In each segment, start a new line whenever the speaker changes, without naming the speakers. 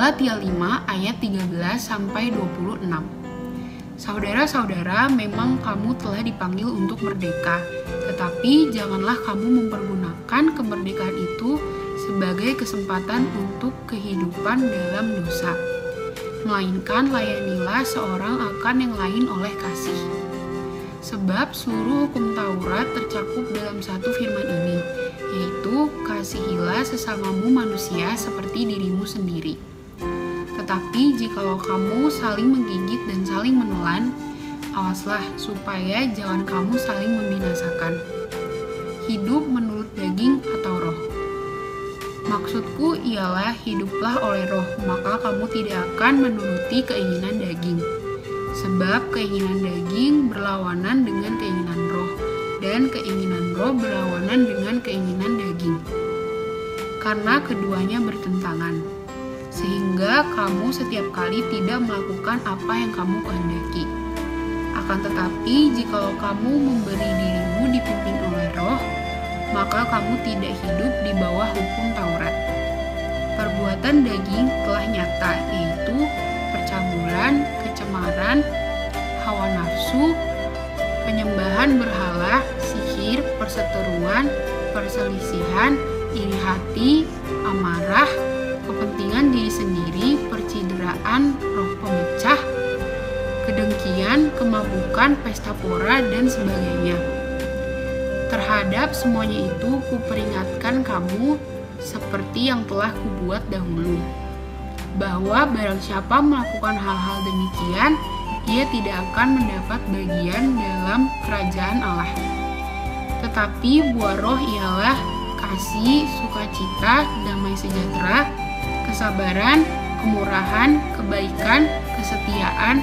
Galatia 5 ayat 13-26. Saudara-saudara, memang kamu telah dipanggil untuk merdeka, tetapi janganlah kamu mempergunakan kemerdekaan itu sebagai kesempatan untuk kehidupan dalam dosa, melainkan layanilah seorang akan yang lain oleh kasih. Sebab seluruh hukum Taurat tercakup dalam satu firman ini, yaitu kasihilah sesamamu manusia seperti dirimu sendiri. Tetapi jikalau kamu saling menggigit dan saling menelan, awaslah supaya jangan kamu saling membinasakan. Hidup menurut daging atau roh. Maksudku ialah hiduplah oleh roh, maka kamu tidak akan menuruti keinginan daging. Sebab keinginan daging berlawanan dengan keinginan roh, dan keinginan roh berlawanan dengan keinginan daging. Karena keduanya bertentangan, sehingga kamu setiap kali tidak melakukan apa yang kamu kehendaki. Akan tetapi, jikalau kamu memberi dirimu dipimpin oleh roh, maka kamu tidak hidup di bawah hukum Taurat. Perbuatan daging telah nyata, yaitu percabulan, kecemaran, hawa nafsu, penyembahan berhala, sihir, perseteruan, perselisihan, iri hati, amarah, kepentingan diri sendiri, percideraan, roh pemecah, kedengkian, kemabukan, pesta pora, dan sebagainya. Terhadap semuanya itu kuperingatkan kamu seperti yang telah kubuat dahulu, bahwa barang siapa melakukan hal-hal demikian, ia tidak akan mendapat bagian dalam kerajaan Allah. Tetapi buah roh ialah kasih, sukacita, damai sejahtera, kesabaran, kemurahan, kebaikan, kesetiaan,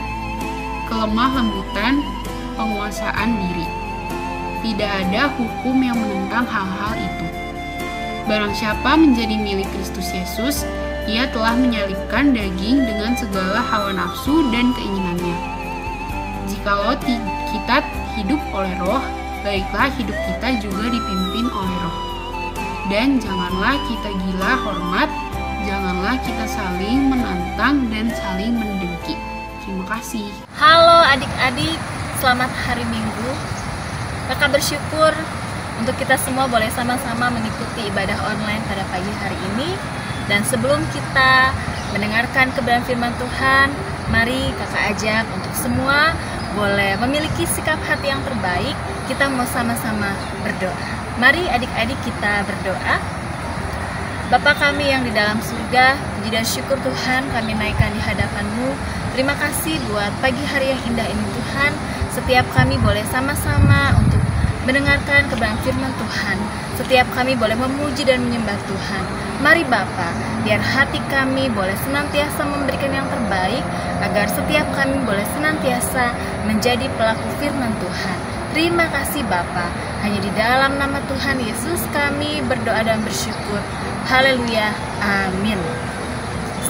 kelemah lembutan, penguasaan diri. Tidak ada hukum yang menentang hal-hal itu. Barang siapa menjadi milik Kristus Yesus, ia telah menyalibkan daging dengan segala hawa nafsu dan keinginannya. Jikalau kita hidup oleh roh, baiklah hidup kita juga dipimpin oleh roh. Dan janganlah kita gila hormat, janganlah kita saling menantang dan saling mendengki. Terima kasih.
Halo adik-adik, selamat hari Minggu. Kakak bersyukur untuk kita semua boleh sama-sama mengikuti ibadah online pada pagi hari ini. Dan sebelum kita mendengarkan kebenaran firman Tuhan, mari kakak ajak untuk semua boleh memiliki sikap hati yang terbaik. Kita mau sama-sama berdoa. Mari adik-adik kita berdoa. Bapa kami yang di dalam surga, puji dan syukur Tuhan kami naikkan di hadapan-Mu. Terima kasih buat pagi hari yang indah ini Tuhan. Setiap kami boleh sama-sama untuk mendengarkan kebenaran firman Tuhan. Setiap kami boleh memuji dan menyembah Tuhan. Mari Bapa, biar hati kami boleh senantiasa memberikan yang terbaik, agar setiap kami boleh senantiasa menjadi pelaku firman Tuhan. Terima kasih Bapa. Hanya di dalam nama Tuhan Yesus kami berdoa dan bersyukur. Haleluya. Amin.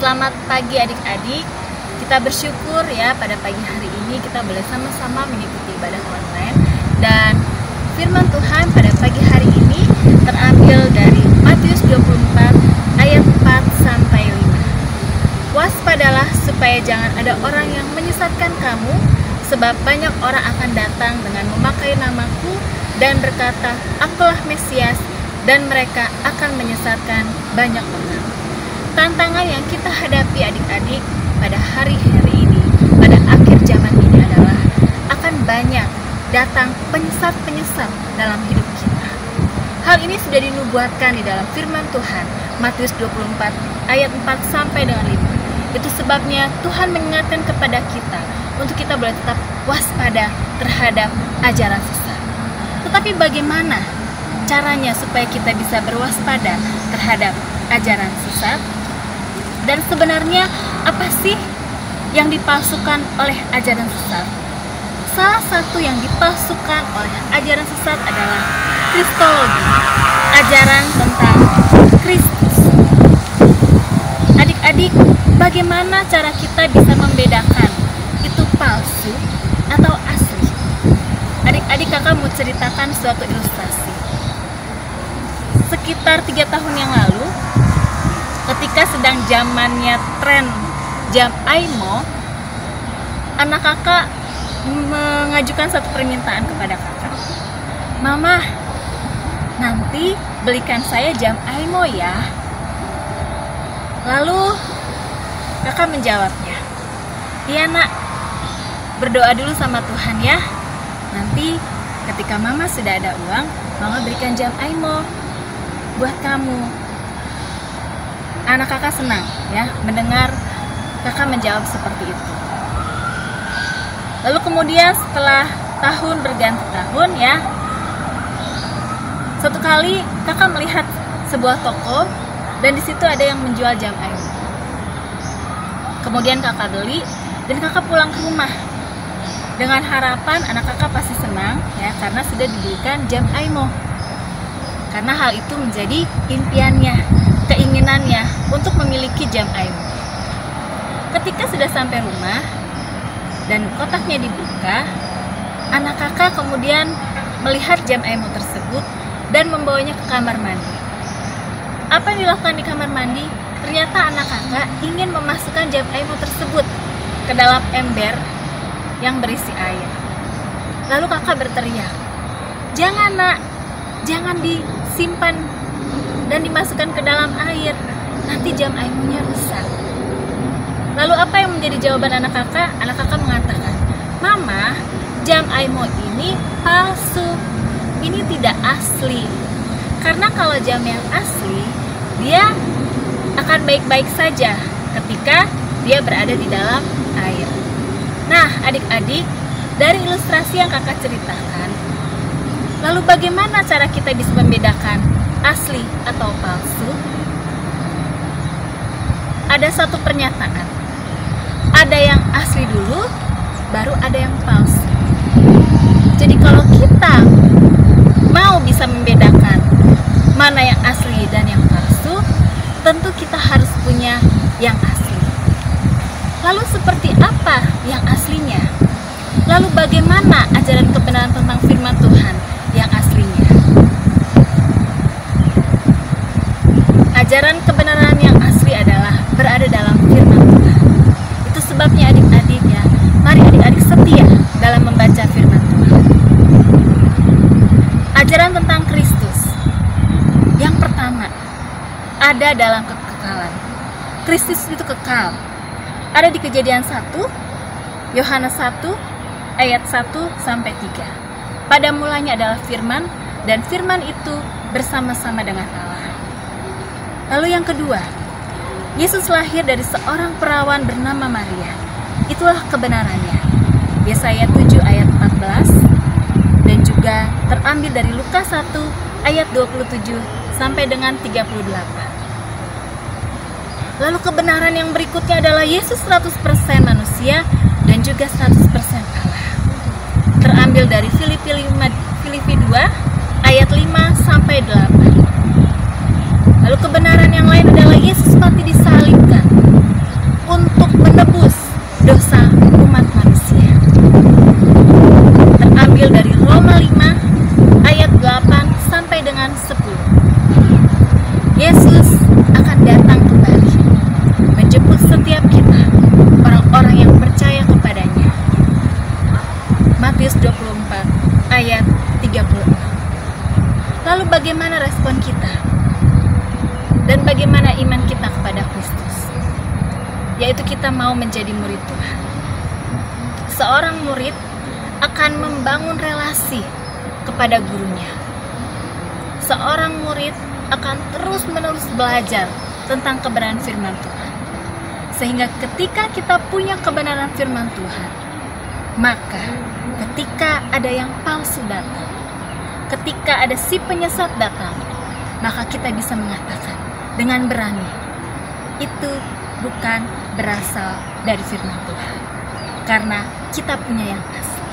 Selamat pagi adik-adik. Kita bersyukur ya pada pagi hari ini kita boleh sama-sama mengikuti ibadah online. Dan firman Tuhan pada pagi hari ini terambil dari Matius 24 ayat 4 sampai 5. Waspadalah supaya jangan ada orang yang menyesatkan kamu, sebab banyak orang akan datang dengan memakai namaku dan berkata, "Akulah Mesias," dan mereka akan menyesatkan banyak orang. Tantangan yang kita hadapi adik-adik pada hari-hari ini, pada akhir zaman ini adalah akan banyak datang penyesat-penyesat dalam hidup kita. Hal ini sudah dinubuatkan di dalam firman Tuhan, Matius 24 ayat 4 sampai dengan 5. Itu sebabnya Tuhan mengingatkan kepada kita untuk kita boleh tetap waspada terhadap ajaran sesat. Tetapi bagaimana caranya supaya kita bisa berwaspada terhadap ajaran sesat? Dan sebenarnya apa sih yang dipalsukan oleh ajaran sesat? Salah satu yang dipalsukan oleh ajaran sesat adalah Kristologi, ajaran tentang Kristus. Adik-adik, bagaimana cara kita bisa membedakan itu palsu atau asli? Adik-adik, kakak mau ceritakan suatu ilustrasi. Sekitar 3 tahun yang lalu, ketika sedang zamannya tren jam AIMO, anak kakak mengajukan satu permintaan kepada kakak. "Mama, nanti belikan saya jam AIMO ya." Lalu kakak menjawabnya, iya nak, berdoa dulu sama Tuhan ya. Nanti ketika mama sudah ada uang, mama berikan jam Aimo buat kamu. Anak kakak senang ya mendengar kakak menjawab seperti itu. Lalu kemudian setelah tahun berganti tahun ya, suatu kali kakak melihat sebuah toko dan di situ ada yang menjual jam Aimo. Kemudian kakak beli dan kakak pulang ke rumah dengan harapan anak kakak pasti senang ya karena sudah dibelikan jam Aimo. Karena hal itu menjadi impiannya, keinginannya untuk memiliki jam Aimo. Ketika sudah sampai rumah dan kotaknya dibuka, anak kakak kemudian melihat jam Aimo tersebut dan membawanya ke kamar mandi. Apa yang dilakukan di kamar mandi? Ternyata anak kakak ingin memasukkan jam Aimo tersebut ke dalam ember yang berisi air. Lalu kakak berteriak, jangan nak, jangan disimpan dan dimasukkan ke dalam air, nanti jam Aimonya rusak. Lalu apa yang menjadi jawaban anak kakak? Anak kakak mengatakan, mama, jam Aimo ini palsu, ini tidak asli. Karena kalau jam yang asli, dia akan baik-baik saja ketika dia berada di dalam air. Nah, adik-adik, dari ilustrasi yang kakak ceritakan, lalu bagaimana cara kita bisa membedakan asli atau palsu? Ada satu pernyataan, ada yang asli dulu, baru ada yang palsu. Jadi kalau kita mau bisa membedakan mana yang asli dan yang palsu, tentu kita harus punya yang asli. Lalu seperti apa yang aslinya? Lalu bagaimana ajaran kebenaran tentang firman Tuhan yang aslinya? Ajaran kebenaran yang asli adalah berada dalam firman Tuhan. Itu sebabnya adik-adik ya, mari adik-adik setia dalam membaca firman Tuhan. Ajaran tentang Kristus yang pertama, ada dalam kekekalan. Kristus itu kekal. Ada di Kejadian 1, Yohanes 1, ayat 1 sampai 3. Pada mulanya adalah firman, dan firman itu bersama-sama dengan Allah. Lalu yang kedua, Yesus lahir dari seorang perawan bernama Maria. Itulah kebenarannya. Yesaya 7 ayat 14 dan juga terambil dari Lukas 1 ayat 27 sampai dengan 38. Lalu kebenaran yang berikutnya adalah Yesus 100% manusia dan juga 100% Allah. Terambil dari Filipi 2 ayat 5 sampai 8. Lalu kebenaran yang lain adalah Yesus mati disalibkan untuk menebus dosa umat manusia. Terambil dari Roma 5 ayat 8 sampai dengan 10. Yesus akan datang kembali menjemput setiap kita, orang-orang yang percaya kepadanya. Matius 24 ayat 36. Lalu bagaimana respon kita? Dan bagaimana iman kita kepada Kristus? Yaitu kita mau menjadi murid Tuhan. Seorang murid akan membangun relasi kepada gurunya. Seorang murid akan terus-menerus belajar tentang kebenaran firman Tuhan. Sehingga ketika kita punya kebenaran firman Tuhan, maka ketika ada yang palsu datang, ketika ada si penyesat datang, maka kita bisa mengatakan dengan berani, itu bukan berasal dari firman Tuhan, karena kita punya yang asli.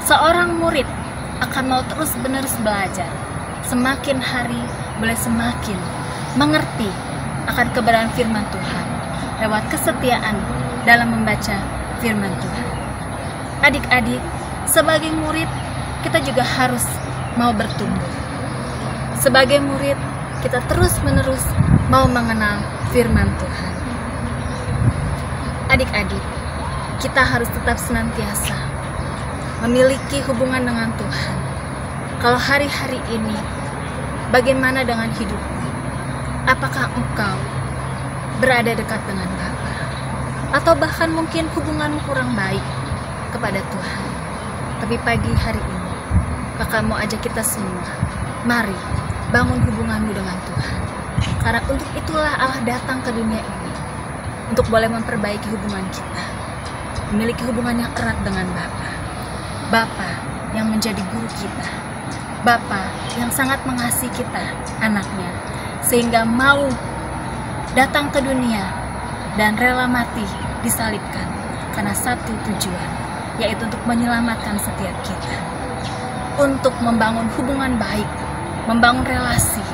Seorang murid akan mau terus-menerus belajar, semakin hari boleh semakin mengerti akan kebenaran firman Tuhan lewat kesetiaan dalam membaca firman Tuhan. Adik-adik, sebagai murid kita juga harus mau bertumbuh. Sebagai murid kita terus-menerus mau mengenal firman Tuhan. Adik-adik, kita harus tetap senantiasa memiliki hubungan dengan Tuhan. Kalau hari-hari ini, bagaimana dengan hidupmu? Apakah engkau berada dekat dengan Bapa, atau bahkan mungkin hubunganmu kurang baik kepada Tuhan. Tapi pagi hari ini, kakak mau ajak kita semua, mari bangun hubunganmu dengan Tuhan. Karena untuk itulah Allah datang ke dunia ini, untuk boleh memperbaiki hubungan kita, memiliki hubungan yang erat dengan Bapa. Bapa yang menjadi guru kita, Bapa yang sangat mengasihi kita, anaknya, sehingga mau datang ke dunia dan rela mati disalibkan karena satu tujuan, yaitu untuk menyelamatkan setiap kita, untuk membangun hubungan baik, membangun relasi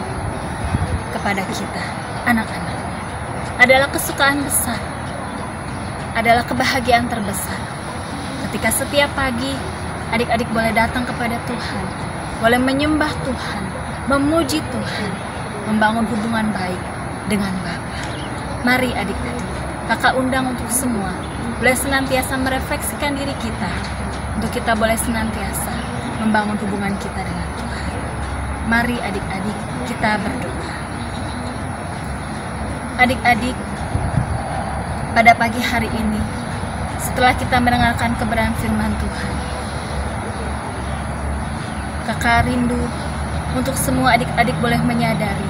kepada kita, anak-anaknya. Adalah kesukaan besar, adalah kebahagiaan terbesar ketika setiap pagi adik-adik boleh datang kepada Tuhan, boleh menyembah Tuhan, memuji Tuhan, membangun hubungan baik dengan Bapa. Mari adik-adik, kakak undang untuk semua boleh senantiasa merefleksikan diri kita, untuk kita boleh senantiasa membangun hubungan kita dengan Tuhan. Mari adik-adik, kita berdoa. Adik-adik, pada pagi hari ini, setelah kita mendengarkan kebenaran firman Tuhan, kakak rindu untuk semua adik-adik boleh menyadari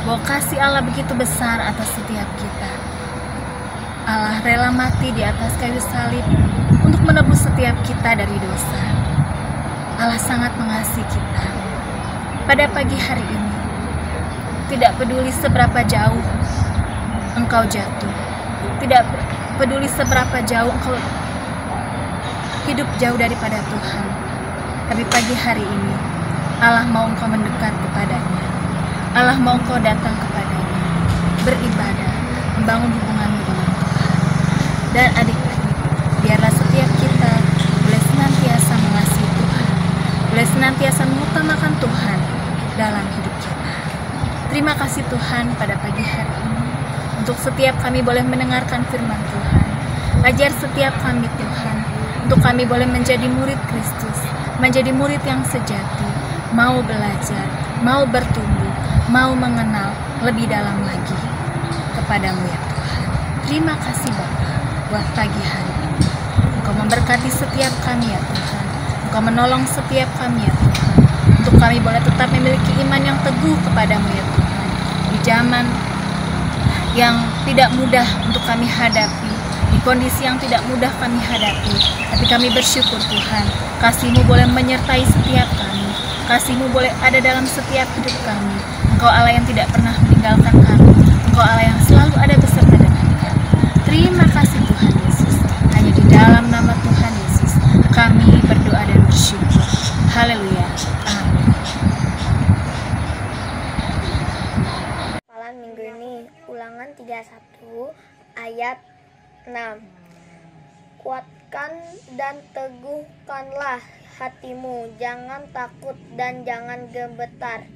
bahwa kasih Allah begitu besar atas setiap kita. Allah rela mati di atas kayu salib untuk menebus setiap kita dari dosa. Allah sangat mengasihi kita. Pada pagi hari ini, tidak peduli seberapa jauh engkau jatuh, tidak peduli seberapa jauh engkau hidup jauh daripada Tuhan, tapi pagi hari ini Allah mau engkau mendekat kepadanya. Allah mau engkau datang kepadanya, beribadah, membangun hubunganmu dengan Tuhan. Dan adik-adik, biarlah setiap kita boleh senantiasa mengasihi Tuhan, boleh senantiasa mengutamakan Tuhan dalam hidup kita. Terima kasih Tuhan pada pagi hari ini, untuk setiap kami boleh mendengarkan firman Tuhan. Ajar setiap kami Tuhan, untuk kami boleh menjadi murid Kristus, menjadi murid yang sejati, mau belajar, mau bertumbuh, mau mengenal lebih dalam lagi kepadamu ya Tuhan. Terima kasih Bapa buat pagi hari ini. Engkau memberkati setiap kami ya Tuhan, Engkau menolong setiap kami ya Tuhan, untuk kami boleh tetap memiliki iman yang teguh kepadamu ya Tuhan, di zaman yang tidak mudah untuk kami hadapi, di kondisi yang tidak mudah kami hadapi, tapi kami bersyukur Tuhan, kasih-Mu boleh menyertai setiap kami, kasih-Mu boleh ada dalam setiap hidup kami. Engkau Allah yang tidak pernah meninggalkan kami, Engkau Allah yang selalu ada beserta dengan kami. Terima kasih Tuhan Yesus, hanya di dalam nama Tuhan Yesus kami berdoa dan bersyukur. Haleluya, amin.
Malam minggu ini Ulangan 31 ayat 6. Kuatkan dan teguhkanlah hatimu, jangan takut dan jangan gemetar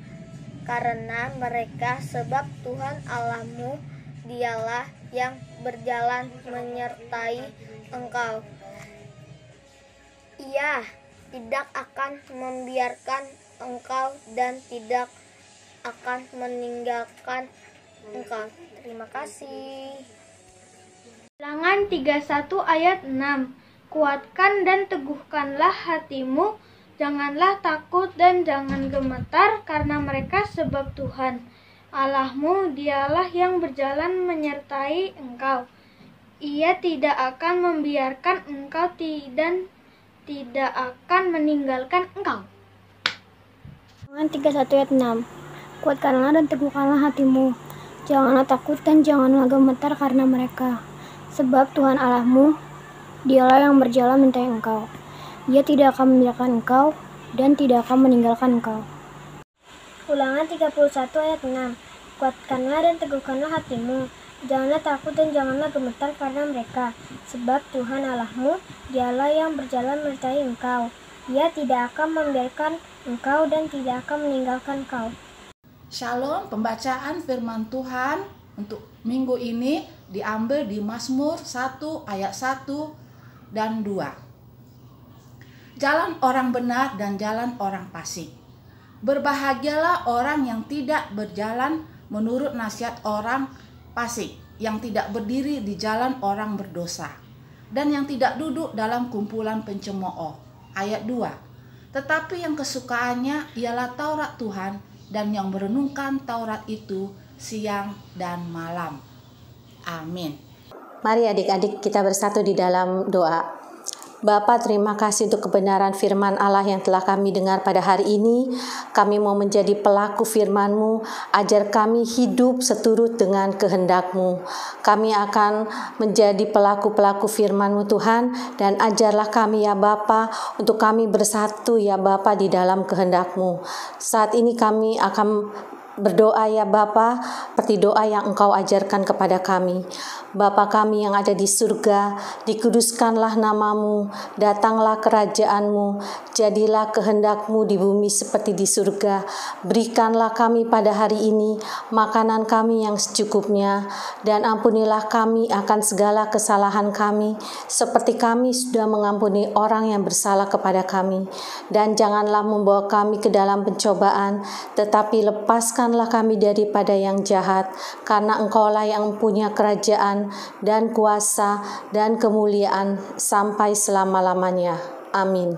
karena mereka, sebab Tuhan Allahmu dialah yang berjalan menyertai engkau. Ia tidak akan membiarkan engkau dan tidak akan meninggalkan engkau. Terima kasih.
Ulangan 31 ayat 6. Kuatkan dan teguhkanlah hatimu, janganlah takut dan jangan gemetar karena mereka, sebab Tuhan Allahmu dialah yang berjalan menyertai engkau. Ia tidak akan membiarkan engkau dan tidak akan meninggalkan engkau.
Ulangan 31 ayat 6. Kuatkanlah dan teguhkanlah hatimu, janganlah takut dan janganlah gemetar karena mereka, sebab Tuhan Allahmu dialah yang berjalan menyertai engkau. Ia tidak akan membiarkan engkau dan tidak akan meninggalkan engkau.
Ulangan 31 ayat 6. Kuatkanlah dan teguhkanlah hatimu, janganlah takut dan janganlah gemetar karena mereka, sebab Tuhan Allahmu dialah yang berjalan menyertai engkau. Ia tidak akan membiarkan engkau dan tidak akan meninggalkan engkau.
Shalom, pembacaan firman Tuhan untuk minggu ini diambil di Mazmur 1 ayat 1 dan 2. Jalan orang benar dan jalan orang fasik. Berbahagialah orang yang tidak berjalan menurut nasihat orang fasik, yang tidak berdiri di jalan orang berdosa, dan yang tidak duduk dalam kumpulan pencemooh. Ayat 2. Tetapi yang kesukaannya ialah Taurat Tuhan, dan yang merenungkan Taurat itu siang dan malam. Amin.
Mari adik-adik kita bersatu di dalam doa. Bapa, terima kasih untuk kebenaran firman Allah yang telah kami dengar pada hari ini. Kami mau menjadi pelaku firman-Mu, ajar kami hidup seturut dengan kehendak-Mu. Kami akan menjadi pelaku-pelaku firman-Mu Tuhan, dan ajarlah kami ya Bapa, untuk kami bersatu ya Bapa di dalam kehendak-Mu. Saat ini kami akan berdoa ya Bapa, seperti doa yang Engkau ajarkan kepada kami. Bapa kami yang ada di surga, dikuduskanlah nama-Mu, datanglah kerajaan-Mu, jadilah kehendak-Mu di bumi seperti di surga. Berikanlah kami pada hari ini makanan kami yang secukupnya, dan ampunilah kami akan segala kesalahan kami, seperti kami sudah mengampuni orang yang bersalah kepada kami. Dan janganlah membawa kami ke dalam pencobaan, tetapi lepaskanlah kami daripada yang jahat, karena Engkaulah yang punya kerajaan dan kuasa dan kemuliaan sampai selama-lamanya. Amin.